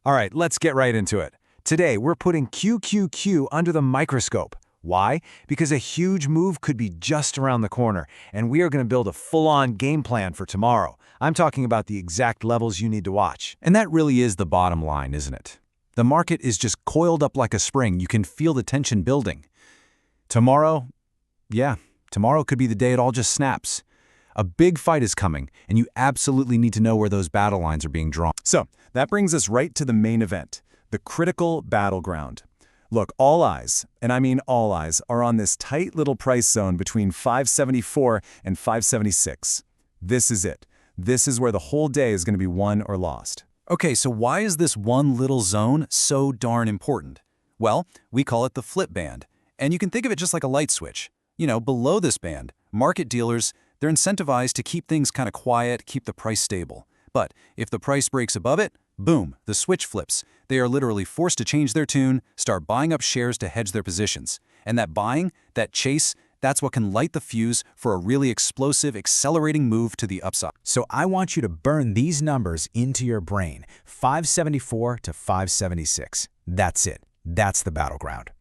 All right, let's get right into it. Today, we're putting QQQ under the microscope. Why? Because a huge move could be just around the corner, and we are going to build a full-on game plan for tomorrow. I'm talking about the exact levels you need to watch. And that really is the bottom line, isn't it? The market is just coiled up like a spring. You can feel the tension building. Tomorrow could be the day it all just snaps. A big fight is coming, and you absolutely need to know where those battle lines are being drawn. So, that brings us right to the main event, the critical battleground. Look, all eyes, and I mean all eyes, are on this tight little price zone between 574 and 576. This is it. This is where the whole day is going to be won or lost. Okay, so why is this one little zone so darn important? Well, we call it the flip band, and you can think of it just like a light switch. Below this band, market dealers, they're incentivized to keep things kind of quiet, keep the price stable. But if the price breaks above it, boom, the switch flips. They are literally forced to change their tune, start buying up shares to hedge their positions. And that buying, that chase, that's what can light the fuse for a really explosive, accelerating move to the upside. So I want you to burn these numbers into your brain, 574 to 576. That's it. That's the battleground.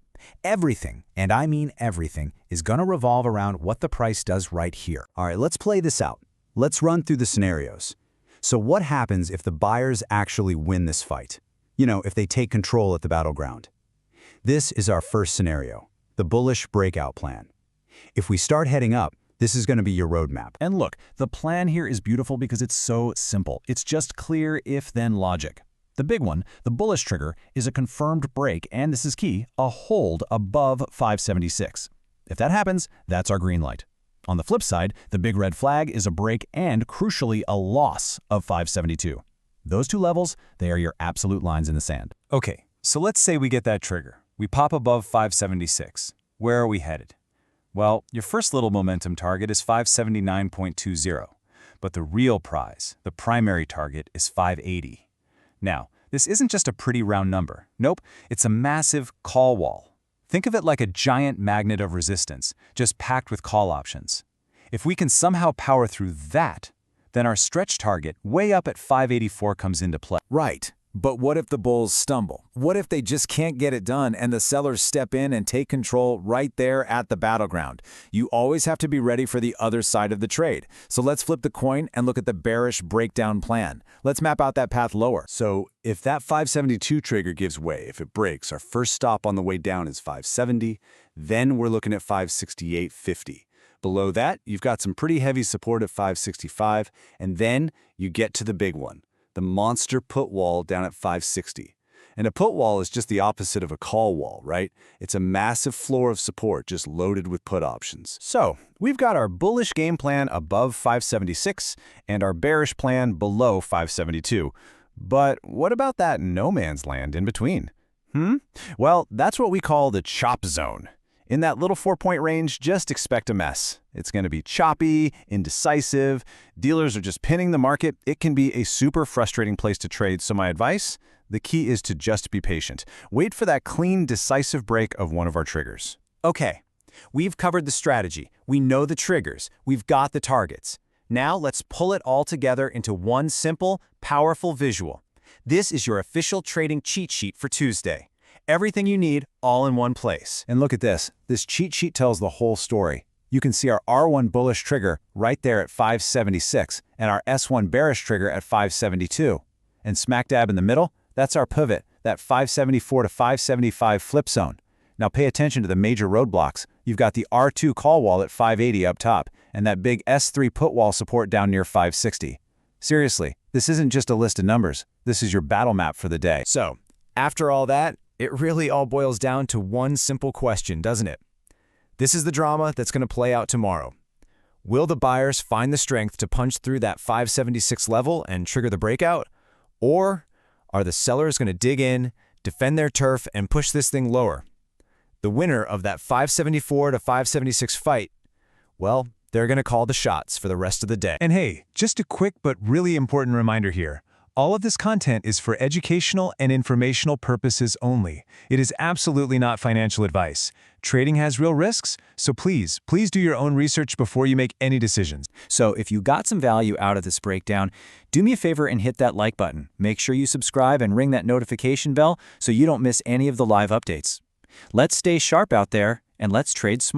Everything, and I mean everything, is going to revolve around what the price does right here. All right, let's play this out. Let's run through the scenarios. So what happens if the buyers actually win this fight? If they take control at the battleground. This is our first scenario, the bullish breakout plan. If we start heading up, this is going to be your roadmap. And look, the plan here is beautiful because it's so simple. It's just clear if-then logic. The big one, the bullish trigger, is a confirmed break, and this is key, a hold above 576. If that happens, that's our green light. On the flip side, the big red flag is a break and, crucially, a loss of 572. Those two levels, they are your absolute lines in the sand. Okay, so let's say we get that trigger. We pop above 576. Where are we headed? Well, your first little momentum target is 579.20, but the real prize, the primary target, is 580. Now, this isn't just a pretty round number. Nope, it's a massive call wall. Think of it like a giant magnet of resistance, just packed with call options. If we can somehow power through that, then our stretch target, way up at 584, comes into play. Right. But what if the bulls stumble? What if they just can't get it done and the sellers step in and take control right there at the battleground? You always have to be ready for the other side of the trade. So let's flip the coin and look at the bearish breakdown plan. Let's map out that path lower. So if that 572 trigger gives way, if it breaks, our first stop on the way down is 570. Then we're looking at 568.50. Below that, you've got some pretty heavy support at 565, and then you get to the big one, the monster put wall down at 560. And a put wall is just the opposite of a call wall, right? It's a massive floor of support just loaded with put options. So, we've got our bullish game plan above 576 and our bearish plan below 572. But what about that no man's land in between? Well, that's what we call the chop zone. In that little 4-point range, just expect a mess. It's going to be choppy, indecisive. Dealers are just pinning the market. It can be a super frustrating place to trade. So my advice, the key is to just be patient. Wait for that clean, decisive break of one of our triggers. Okay, we've covered the strategy. We know the triggers. We've got the targets. Now let's pull it all together into one simple, powerful visual. This is your official trading cheat sheet for Tuesday. Everything you need, all in one place. And look at this. This cheat sheet tells the whole story. You can see our R1 bullish trigger right there at 576 and our S1 bearish trigger at 572. And smack dab in the middle, that's our pivot, that 574 to 575 flip zone. Now pay attention to the major roadblocks. You've got the R2 call wall at 580 up top and that big S3 put wall support down near 560. Seriously, this isn't just a list of numbers. This is your battle map for the day. So, after all that, it really all boils down to one simple question, doesn't it? This is the drama that's going to play out tomorrow. Will the buyers find the strength to punch through that 576 level and trigger the breakout? Or are the sellers going to dig in, defend their turf, and push this thing lower? The winner of that 574 to 576 fight, well, they're going to call the shots for the rest of the day. And hey, just a quick but really important reminder here. All of this content is for educational and informational purposes only. It is absolutely not financial advice. Trading has real risks, so please do your own research before you make any decisions. So if you got some value out of this breakdown, do me a favor and hit that like button. Make sure you subscribe and ring that notification bell so you don't miss any of the live updates. Let's stay sharp out there and let's trade smart.